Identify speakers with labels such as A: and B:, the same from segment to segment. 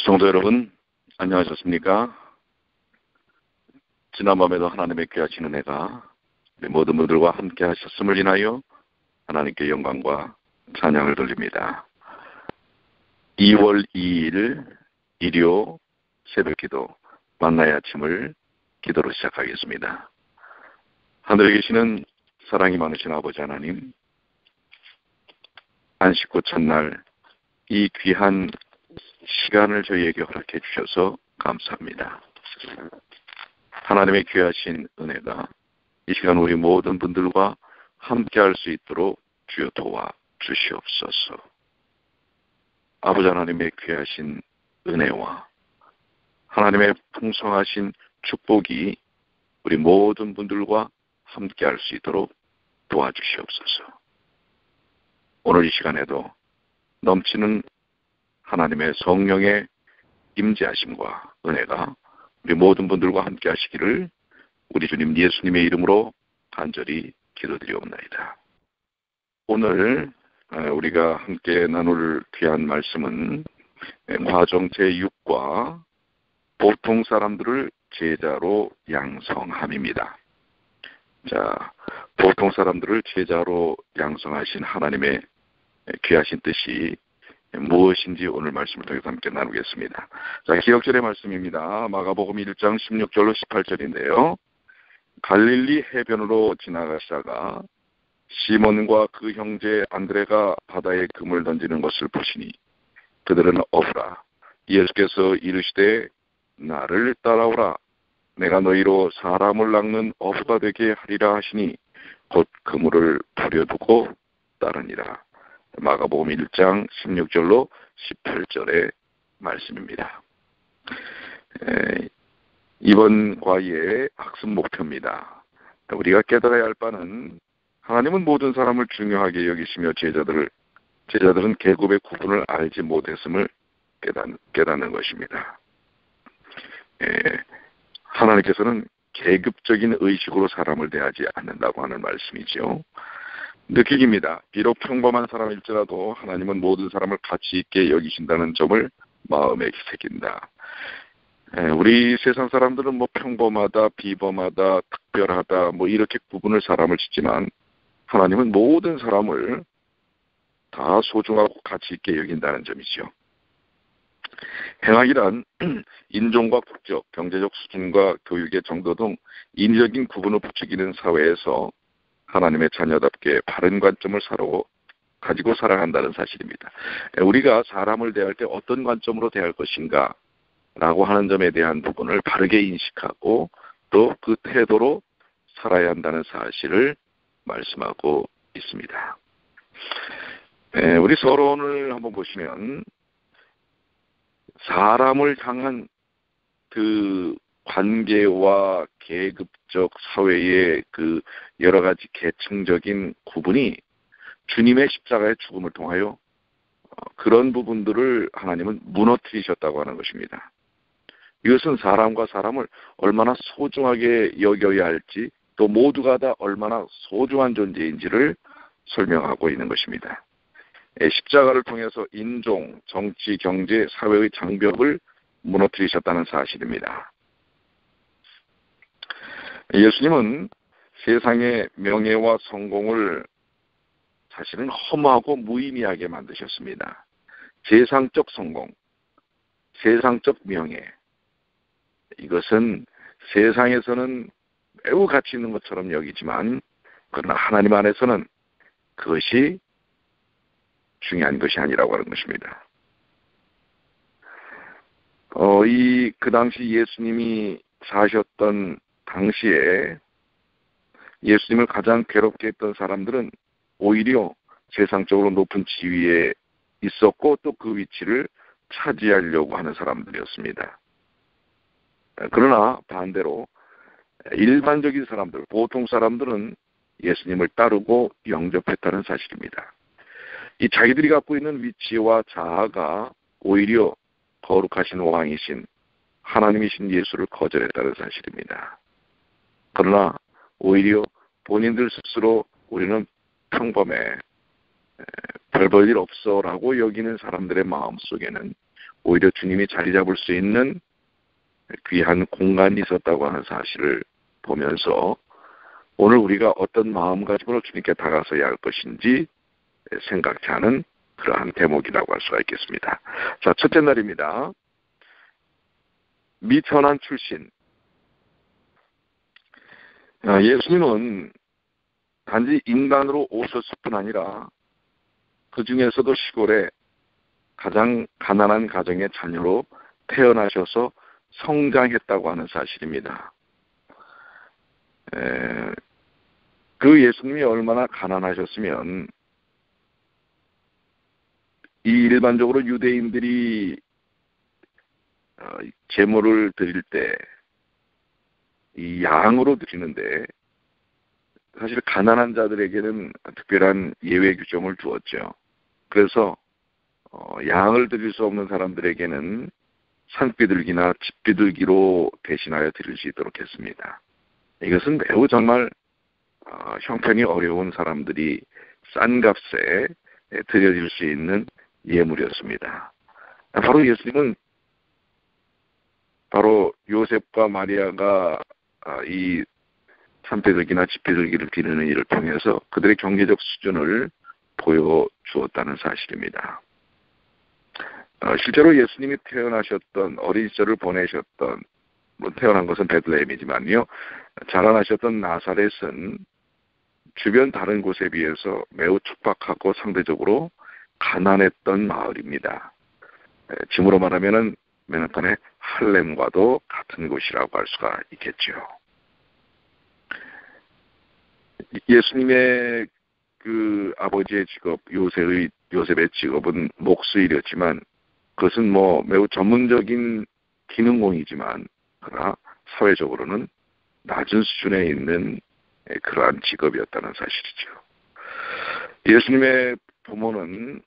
A: 성도 여러분, 안녕하셨습니까? 지난밤에도 하나님의 귀하신 은혜가 우리 모든 분들과 함께 하셨음을 인하여 하나님께 영광과 찬양을 돌립니다. 2월 2일 일요 새벽기도 만나의 아침을 기도로 시작하겠습니다. 하늘에 계시는 사랑이 많으신 아버지 하나님, 안식 후 첫날 이 귀한 시간을 저희에게 허락해 주셔서 감사합니다. 하나님의 귀하신 은혜가 이 시간 우리 모든 분들과 함께 할 수 있도록 주여 도와 주시옵소서. 아버지 하나님의 귀하신 은혜와 하나님의 풍성하신 축복이 우리 모든 분들과 함께 할 수 있도록 도와주시옵소서. 오늘 이 시간에도 넘치는 하나님의 성령의 임재하심과 은혜가 우리 모든 분들과 함께 하시기를 우리 주님 예수님의 이름으로 간절히 기도드리옵나이다. 오늘 우리가 함께 나눌 귀한 말씀은 과정 제6과 보통 사람들을 제자로 양성함입니다. 자, 보통 사람들을 제자로 양성하신 하나님의 귀하신 뜻이 무엇인지 오늘 말씀을 통해서 함께 나누겠습니다. 자, 기억절의 말씀입니다. 마가복음 1장 16절로 18절인데요. 갈릴리 해변으로 지나가시다가 시몬과 그 형제 안드레가 바다에 금을 던지는 것을 보시니 그들은 어부라. 예수께서 이르시되 나를 따라오라. 내가 너희로 사람을 낚는 어부가 되게 하리라 하시니 곧 그물을 버려두고 따르니라. 마가복음 1장 16절로 18절의 말씀입니다. 이번 과의의 학습 목표입니다. 우리가 깨달아야 할 바는 하나님은 모든 사람을 중요하게 여기시며 제자들은 계급의 구분을 알지 못했음을 깨닫는 것입니다. 하나님께서는 계급적인 의식으로 사람을 대하지 않는다고 하는 말씀이죠. 느끼기입니다. 비록 평범한 사람일지라도 하나님은 모든 사람을 가치 있게 여기신다는 점을 마음에 새긴다. 우리 세상 사람들은 평범하다, 비범하다, 특별하다 이렇게 구분을 사람을 짓지만 하나님은 모든 사람을 다 소중하고 가치 있게 여긴다는 점이죠. 행악이란 인종과 국적, 경제적 수준과 교육의 정도 등 인위적인 구분을 부추기는 사회에서 하나님의 자녀답게 바른 관점을 가지고 살아간다는 사실입니다. 우리가 사람을 대할 때 어떤 관점으로 대할 것인가 라고 하는 점에 대한 부분을 바르게 인식하고 또 그 태도로 살아야 한다는 사실을 말씀하고 있습니다. 우리 서론을 한번 보시면 사람을 향한 그 관계와 계급적 사회의 그 여러 가지 계층적인 구분이 주님의 십자가의 죽음을 통하여 그런 부분들을 하나님은 무너뜨리셨다고 하는 것입니다. 이것은 사람과 사람을 얼마나 소중하게 여겨야 할지 또 모두가 다 얼마나 소중한 존재인지를 설명하고 있는 것입니다. 십자가를 통해서 인종, 정치, 경제, 사회의 장벽을 무너뜨리셨다는 사실입니다. 예수님은 세상의 명예와 성공을 사실은 험하고 무의미하게 만드셨습니다. 세상적 성공, 세상적 명예, 이것은 세상에서는 매우 가치 있는 것처럼 여기지만 그러나 하나님 안에서는 그것이 중요한 것이 아니라고 하는 것입니다. 그 당시 예수님이 사셨던 당시에 예수님을 가장 괴롭게 했던 사람들은 오히려 세상적으로 높은 지위에 있었고 또 그 위치를 차지하려고 하는 사람들이었습니다. 그러나 반대로 일반적인 사람들, 보통 사람들은 예수님을 따르고 영접했다는 사실입니다. 이 자기들이 갖고 있는 위치와 자아가 오히려 거룩하신 왕이신 하나님이신 예수를 거절했다는 사실입니다. 그러나 오히려 본인들 스스로 우리는 평범해, 별 볼 일 없어라고 여기는 사람들의 마음속에는 오히려 주님이 자리 잡을 수 있는 귀한 공간이 있었다고 하는 사실을 보면서 오늘 우리가 어떤 마음가짐으로 주님께 다가서야 할 것인지 생각케 하는 그러한 대목이라고 할 수가 있겠습니다. 자, 첫째 날입니다. 미천한 출신. 예수님은 단지 인간으로 오셨을 뿐 아니라 그 중에서도 시골에 가장 가난한 가정의 자녀로 태어나셔서 성장했다고 하는 사실입니다. 그 예수님이 얼마나 가난하셨으면 이 일반적으로 유대인들이 제물을 드릴 때 이 양으로 드리는데 사실 가난한 자들에게는 특별한 예외 규정을 두었죠. 그래서 양을 드릴 수 없는 사람들에게는 산비둘기나 집비둘기로 대신하여 드릴 수 있도록 했습니다. 이것은 매우 정말 형편이 어려운 사람들이 싼 값에 드려질 수 있는 예물이었습니다. 바로 예수님은 바로 요셉과 마리아가 이 산비둘기나 집비둘기를 드리는 일을 통해서 그들의 경제적 수준을 보여주었다는 사실입니다. 실제로 예수님이 태어나셨던 어린 시절을 보내셨던 태어난 것은 베들레헴이지만요. 자라나셨던 나사렛은 주변 다른 곳에 비해서 매우 척박하고 상대적으로 가난했던 마을입니다. 지금으로 말하면은 맨하탄의 할렘과도 같은 곳이라고 할 수가 있겠죠. 예수님의 그 아버지의 직업, 요셉의 직업은 목수일이었지만 그것은 매우 전문적인 기능공이지만 그러나 사회적으로는 낮은 수준에 있는 그러한 직업이었다는 사실이죠. 예수님의 부모는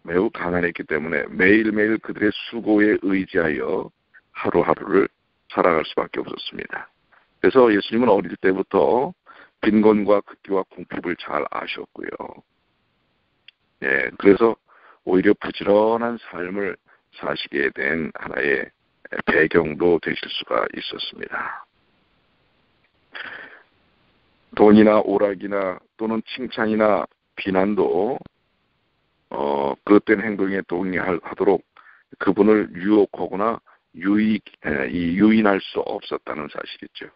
A: 매우 가난했기 때문에 매일매일 그들의 수고에 의지하여 하루하루를 살아갈 수밖에 없었습니다. 그래서 예수님은 어릴 때부터 빈곤과 극기와 궁핍을 잘 아셨고요. 그래서 오히려 부지런한 삶을 사시게 된 하나의 배경도 되실 수가 있었습니다. 돈이나 오락이나 또는 칭찬이나 비난도 그릇된 행동에 동의하도록 그분을 유혹하거나 유인할 수 없었다는 사실이죠.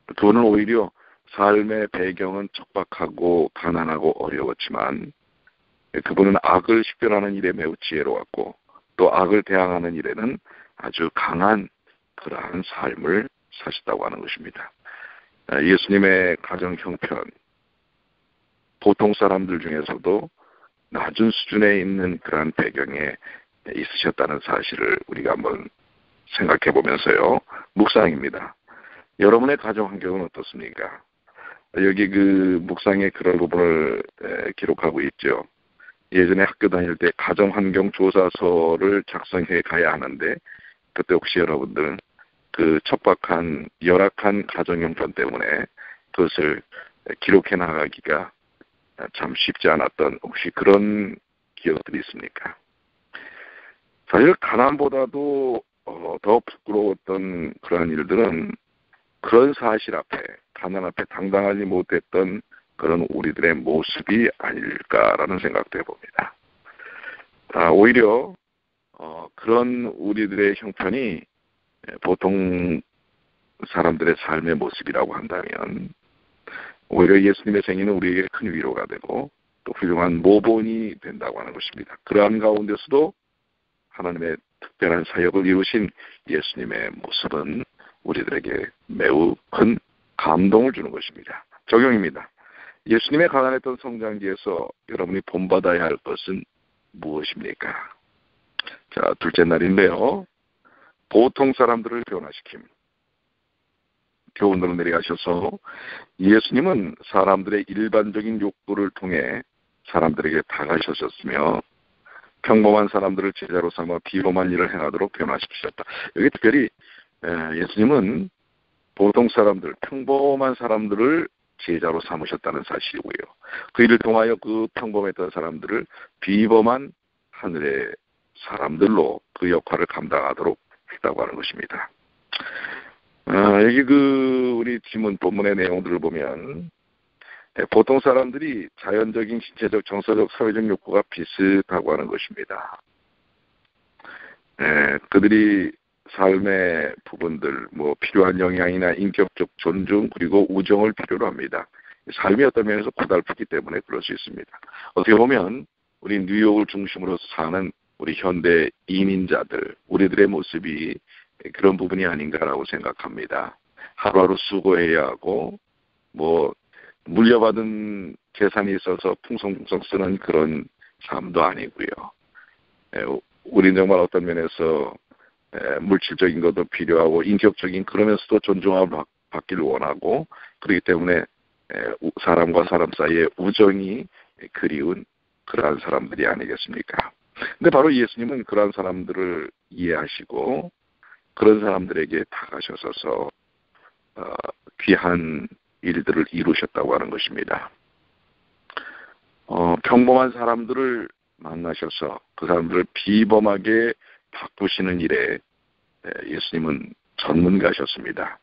A: 그분은 오히려 삶의 배경은 척박하고 가난하고 어려웠지만 그분은 악을 식별하는 일에 매우 지혜로웠고 또 악을 대항하는 일에는 아주 강한 그러한 삶을 사셨다고 하는 것입니다. 예수님의 가정 형편, 보통 사람들 중에서도 낮은 수준에 있는 그러한 배경에 있으셨다는 사실을 우리가 한번 생각해 보면서요. 묵상입니다. 여러분의 가정 환경은 어떻습니까? 여기 그 묵상의 그런 부분을 기록하고 있죠. 예전에 학교 다닐 때 가정 환경 조사서를 작성해 가야 하는데 그때 혹시 여러분들은 그 척박한 열악한 가정 형편 때문에 그것을 기록해 나가기가 참 쉽지 않았던 혹시 그런 기억들이 있습니까? 사실 가난보다도 더 부끄러웠던 그러한 일들은 그런 사실 앞에 가난 앞에 당당하지 못했던 그런 우리들의 모습이 아닐까라는 생각도 해봅니다. 오히려 그런 우리들의 형편이 보통 사람들의 삶의 모습이라고 한다면 오히려 예수님의 생애는 우리에게 큰 위로가 되고 또 훌륭한 모본이 된다고 하는 것입니다. 그러한 가운데서도 하나님의 특별한 사역을 이루신 예수님의 모습은 우리들에게 매우 큰 감동을 주는 것입니다. 적용입니다. 예수님의 가난했던 성장기에서 여러분이 본받아야 할 것은 무엇입니까? 자, 둘째 날인데요. 보통 사람들을 변화시킴. 교훈으로 내려가셔서 예수님은 사람들의 일반적인 욕구를 통해 사람들에게 다가가셨으며 평범한 사람들을 제자로 삼아 비범한 일을 행하도록 변화시키셨다. 여기 특별히 예수님은 보통 사람들, 평범한 사람들을 제자로 삼으셨다는 사실이고요. 그 일을 통하여 그 평범했던 사람들을 비범한 하늘의 사람들로 그 역할을 감당하도록 했다고 하는 것입니다. 여기 우리 지문 본문의 내용들을 보면 보통 사람들이 자연적인 신체적, 정서적, 사회적 욕구가 비슷하고 하는 것입니다. 그들이 삶의 부분들, 필요한 영향이나 인격적 존중, 그리고 우정을 필요로 합니다. 삶이 어떤 면에서 고달프기 때문에 그럴 수 있습니다. 어떻게 보면 우리 뉴욕을 중심으로 사는 우리 현대 이민자들, 우리들의 모습이 그런 부분이 아닌가라고 생각합니다. 하루하루 수고해야 하고, 물려받은 재산이 있어서 풍성풍성 쓰는 그런 삶도 아니고요. 우리는 정말 어떤 면에서 물질적인 것도 필요하고 인격적인 그러면서도 존중함을 받기를 원하고 그렇기 때문에 사람과 사람 사이의 우정이 그리운 그러한 사람들이 아니겠습니까? 근데 바로 예수님은 그러한 사람들을 이해하시고 그런 사람들에게 다가셔서 귀한 일들을 이루셨다고 하는 것입니다. 평범한 사람들을 만나셔서 그 사람들을 비범하게 바꾸시는 일에 예수님은 전문가셨습니다.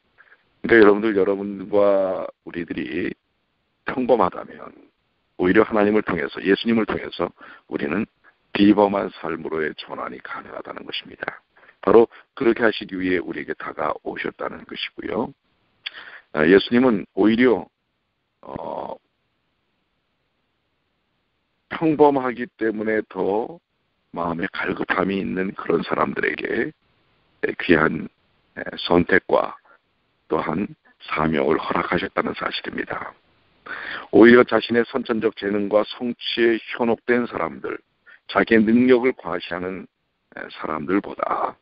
A: 그러니까 여러분과 우리들이 평범하다면 오히려 하나님을 통해서, 예수님을 통해서 우리는 비범한 삶으로의 전환이 가능하다는 것입니다. 바로 그렇게 하시기 위해 우리에게 다가오셨다는 것이고요. 예수님은 오히려 평범하기 때문에 더 마음에 갈급함이 있는 그런 사람들에게 귀한 선택과 또한 사명을 허락하셨다는 사실입니다. 오히려 자신의 선천적 재능과 성취에 현혹된 사람들, 자기의 능력을 과시하는 사람들보다,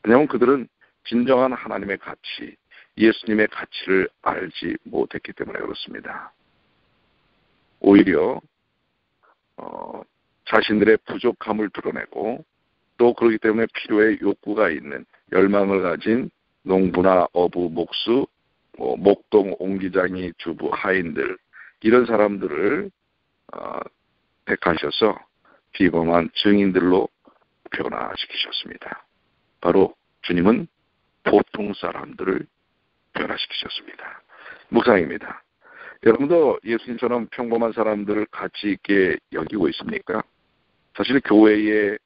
A: 왜냐하면 그들은 진정한 하나님의 가치, 예수님의 가치를 알지 못했기 때문에 그렇습니다. 오히려 자신들의 부족함을 드러내고 또 그렇기 때문에 필요에 욕구가 있는 열망을 가진 농부나 어부, 목수, 목동, 옹기장이, 주부, 하인들 이런 사람들을 택하셔서 비범한 증인들로 변화시키셨습니다. 바로 주님은 보통 사람들을 변화시키셨습니다. 묵상입니다. 여러분도 예수님처럼 평범한 사람들을 가치 있게 여기고 있습니까? 사실 교회에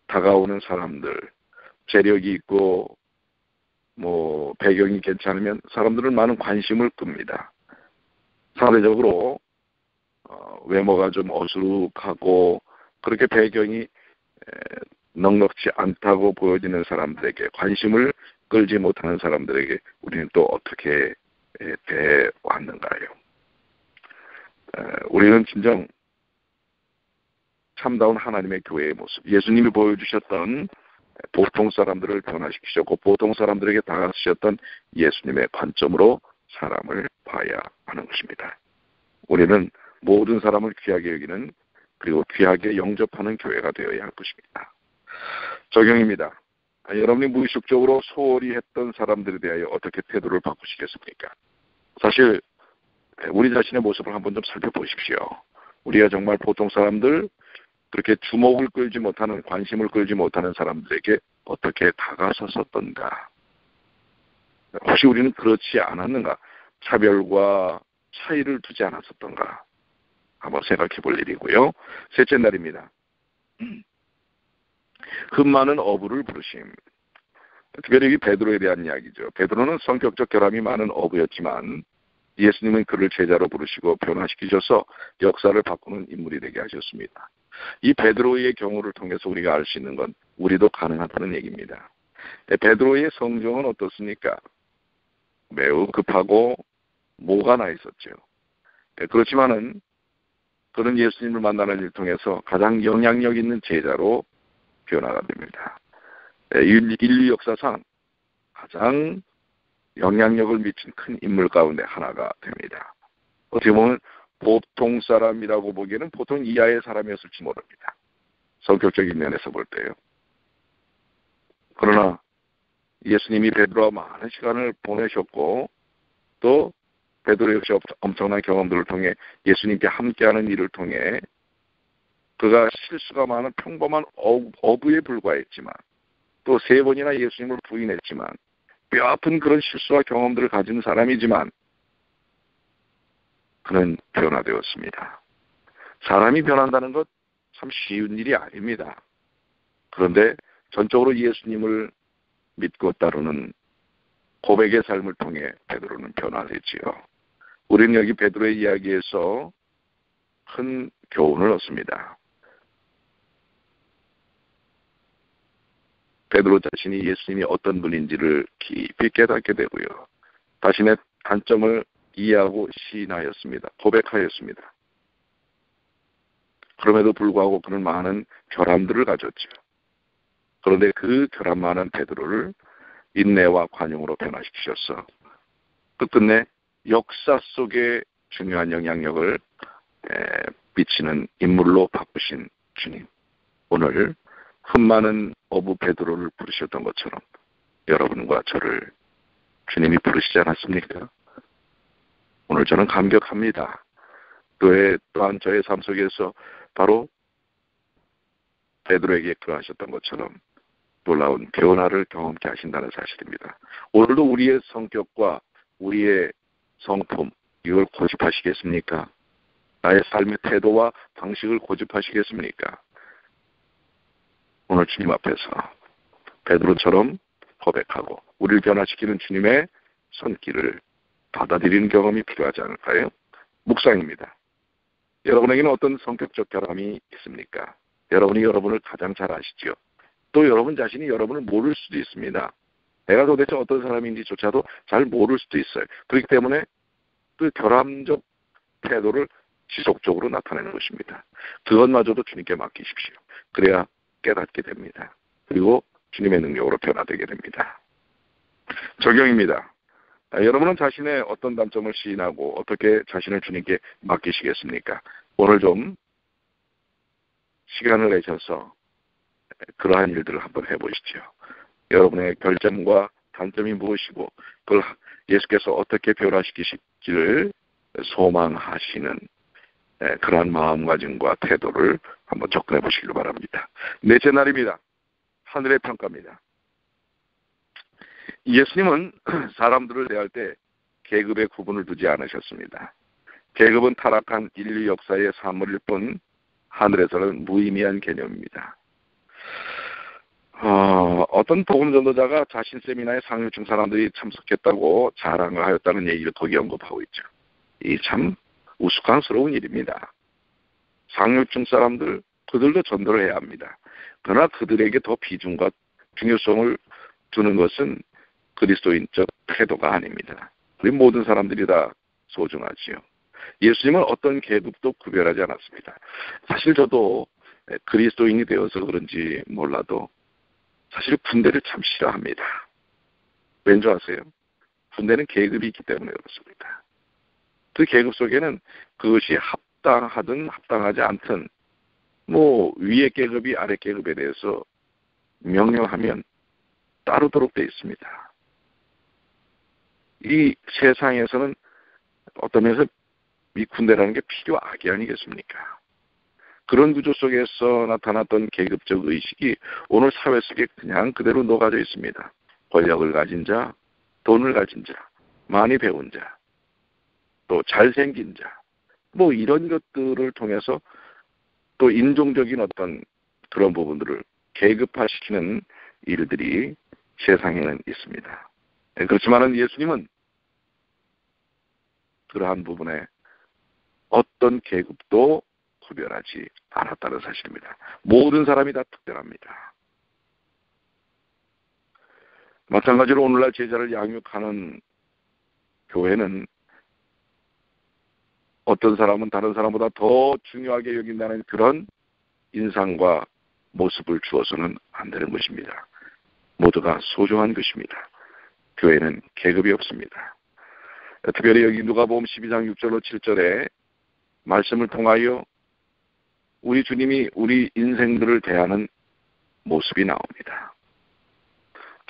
A: 다가오는 사람들, 재력이 있고 배경이 괜찮으면 사람들은 많은 관심을 끕니다. 사회적으로 외모가 좀 어수룩하고 그렇게 배경이 넉넉지 않다고 보여지는 사람들에게, 관심을 끌지 못하는 사람들에게 우리는 또 어떻게 대해왔는가요? 우리는 진정 참다운 하나님의 교회의 모습, 예수님이 보여주셨던 보통 사람들을 변화시키셨고 보통 사람들에게 다가서셨던 예수님의 관점으로 사람을 봐야 하는 것입니다. 우리는 모든 사람을 귀하게 여기는, 그리고 귀하게 영접하는 교회가 되어야 할 것입니다. 적용입니다. 여러분이 무의식적으로 소홀히 했던 사람들에 대하여 어떻게 태도를 바꾸시겠습니까? 사실 우리 자신의 모습을 한번 좀 살펴보십시오. 우리가 정말 보통 사람들, 그렇게 주목을 끌지 못하는, 관심을 끌지 못하는 사람들에게 어떻게 다가섰었던가? 혹시 우리는 그렇지 않았는가? 차별과 차이를 두지 않았었던가? 한번 생각해 볼 일이고요. 셋째 날입니다. 흠 많은 어부를 부르심. 특별히 여기 베드로에 대한 이야기죠. 베드로는 성격적 결함이 많은 어부였지만 예수님은 그를 제자로 부르시고 변화시키셔서 역사를 바꾸는 인물이 되게 하셨습니다. 이 베드로의 경우를 통해서 우리가 알 수 있는 건 우리도 가능하다는 얘기입니다. 베드로의 성정은 어떻습니까? 매우 급하고 모가 나 있었죠. 그렇지만은 그런 예수님을 만나는 일 통해서 가장 영향력 있는 제자로 변화가 됩니다. 인류 역사상 가장 영향력을 미친 큰 인물 가운데 하나가 됩니다. 어떻게 보면 보통 사람이라고 보기에는 보통 이하의 사람이었을지 모릅니다. 성격적인 면에서 볼 때요. 그러나 예수님이 베드로와 많은 시간을 보내셨고 또 베드로 역시 엄청난 경험들을 통해 예수님께 함께하는 일을 통해 그가 실수가 많은 평범한 어부에 불과했지만 또 3번이나 예수님을 부인했지만 뼈아픈 그런 실수와 경험들을 가진 사람이지만 그는 변화되었습니다. 사람이 변한다는 것 참 쉬운 일이 아닙니다. 그런데 전적으로 예수님을 믿고 따르는 고백의 삶을 통해 베드로는 변화됐지요. 우리는 여기 베드로의 이야기에서 큰 교훈을 얻습니다. 베드로 자신이 예수님이 어떤 분인지를 깊이 깨닫게 되고요. 자신의 단점을 이해하고 시인하였습니다. 고백하였습니다. 그럼에도 불구하고 그는 많은 결함들을 가졌죠. 그런데 그 결함 많은 베드로를 인내와 관용으로 변화시키셔서 끝끝내 역사 속에 중요한 영향력을 미치는 인물로 바꾸신 주님. 오늘 흠많은 어부 베드로를 부르셨던 것처럼 여러분과 저를 주님이 부르시지 않았습니까? 오늘 저는 감격합니다. 또한 저의 삶 속에서 바로 베드로에게 그러하셨던 것처럼 놀라운 변화를 경험케 하신다는 사실입니다. 오늘도 우리의 성격과 우리의 성품 이걸 고집하시겠습니까? 나의 삶의 태도와 방식을 고집하시겠습니까? 오늘 주님 앞에서 베드로처럼 고백하고 우리를 변화시키는 주님의 손길을 받아들이는 경험이 필요하지 않을까요? 묵상입니다. 여러분에게는 어떤 성격적 결함이 있습니까? 여러분이 여러분을 가장 잘 아시죠. 또 여러분 자신이 여러분을 모를 수도 있습니다. 내가 도대체 어떤 사람인지조차도 잘 모를 수도 있어요. 그렇기 때문에 그 결함적 태도를 지속적으로 나타내는 것입니다. 그것마저도 주님께 맡기십시오. 그래야 깨닫게 됩니다. 그리고 주님의 능력으로 변화되게 됩니다. 적용입니다. 여러분은 자신의 어떤 단점을 시인하고 어떻게 자신을 주님께 맡기시겠습니까? 오늘 좀 시간을 내셔서 그러한 일들을 한번 해보시죠. 여러분의 결점과 단점이 무엇이고 그걸 예수께서 어떻게 변화시키실지를 소망하시는 그러한 마음가짐과 태도를 한번 접근해 보시길 바랍니다. 넷째 날입니다. 하늘의 평가입니다. 예수님은 사람들을 대할 때 계급의 구분을 두지 않으셨습니다. 계급은 타락한 인류 역사의 사물일 뿐 하늘에서는 무의미한 개념입니다. 어떤 복음 전도자가 자신 세미나에 상류층 사람들이 참석했다고 자랑을 하였다는 얘기를 거기 언급하고 있죠. 이 참 우스꽝스러운 일입니다. 상류층 사람들 그들도 전도를 해야 합니다. 그러나 그들에게 더 비중과 중요성을 두는 것은 그리스도인적 태도가 아닙니다. 우리 모든 사람들이 다 소중하지요. 예수님은 어떤 계급도 구별하지 않았습니다. 사실 저도 그리스도인이 되어서 그런지 몰라도 사실 군대를 참 싫어합니다. 왠 줄 아세요? 군대는 계급이 있기 때문에 그렇습니다. 그 계급 속에는 그것이 합당하든 합당하지 않든 위의 계급이 아래 계급에 대해서 명령하면 따르도록 되어 있습니다. 이 세상에서는 어떤 면에서 이 군대라는 게 필요악이 아니겠습니까? 그런 구조 속에서 나타났던 계급적 의식이 오늘 사회 속에 그냥 그대로 녹아져 있습니다. 권력을 가진 자, 돈을 가진 자, 많이 배운 자, 또 잘생긴 자, 이런 것들을 통해서 또 인종적인 어떤 그런 부분들을 계급화시키는 일들이 세상에는 있습니다. 그렇지만은 예수님은 그러한 부분에 어떤 계급도 구별하지 않았다는 사실입니다. 모든 사람이 다 특별합니다. 마찬가지로 오늘날 제자를 양육하는 교회는 어떤 사람은 다른 사람보다 더 중요하게 여긴다는 그런 인상과 모습을 주어서는 안 되는 것입니다. 모두가 소중한 것입니다. 교회는 계급이 없습니다. 특별히 여기 누가복음 12장 6절로 7절에 말씀을 통하여 우리 주님이 우리 인생들을 대하는 모습이 나옵니다.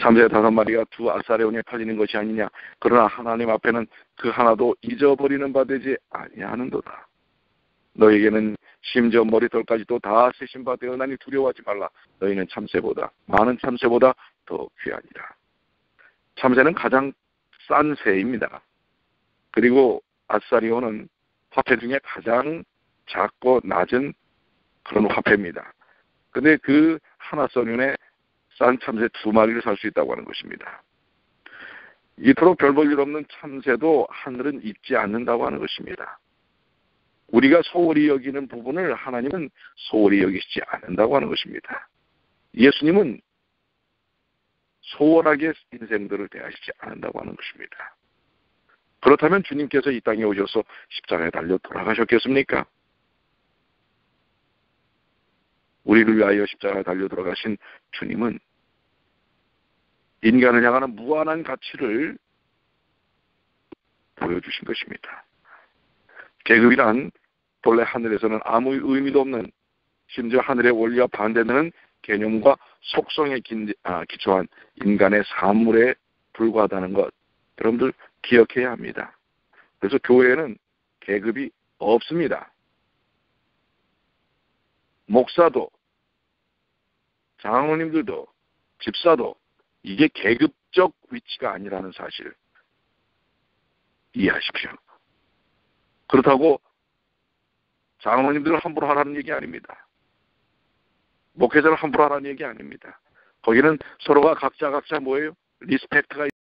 A: 참새 5마리가 2 아사레온에 팔리는 것이 아니냐. 그러나 하나님 앞에는 그 하나도 잊어버리는 바 되지 아니하는도다. 너에게는 심지어 머리털까지도 다 세신 바 되어나니 두려워하지 말라. 너희는 참새보다 많은 참새보다 더 귀하니라. 참새는 가장 싼 새입니다. 그리고 아사리온은 화폐 중에 가장 작고 낮은 그런 화폐입니다. 근데 그 하나 써윤에 싼 참새 2마리를 살 수 있다고 하는 것입니다. 이토록 별 볼 일 없는 참새도 하늘은 잊지 않는다고 하는 것입니다. 우리가 소홀히 여기는 부분을 하나님은 소홀히 여기시지 않는다고 하는 것입니다. 예수님은 소홀하게 인생들을 대하시지 않는다고 하는 것입니다. 그렇다면 주님께서 이 땅에 오셔서 십자가에 달려 돌아가셨겠습니까? 우리를 위하여 십자가에 달려 돌아가신 주님은 인간을 향하는 무한한 가치를 보여주신 것입니다. 계급이란 본래 하늘에서는 아무 의미도 없는, 심지어 하늘의 원리와 반대되는 개념과 속성에 기초한 인간의 산물에 불과하다는 것, 여러분들 기억해야 합니다. 그래서 교회에는 계급이 없습니다. 목사도, 장로님들도, 집사도 이게 계급적 위치가 아니라는 사실 이해하십시오. 그렇다고 장로님들을 함부로 하라는 얘기 아닙니다. 목회자를 함부로 하라는 얘기 아닙니다. 거기는 서로가 각자 뭐예요? 리스펙트가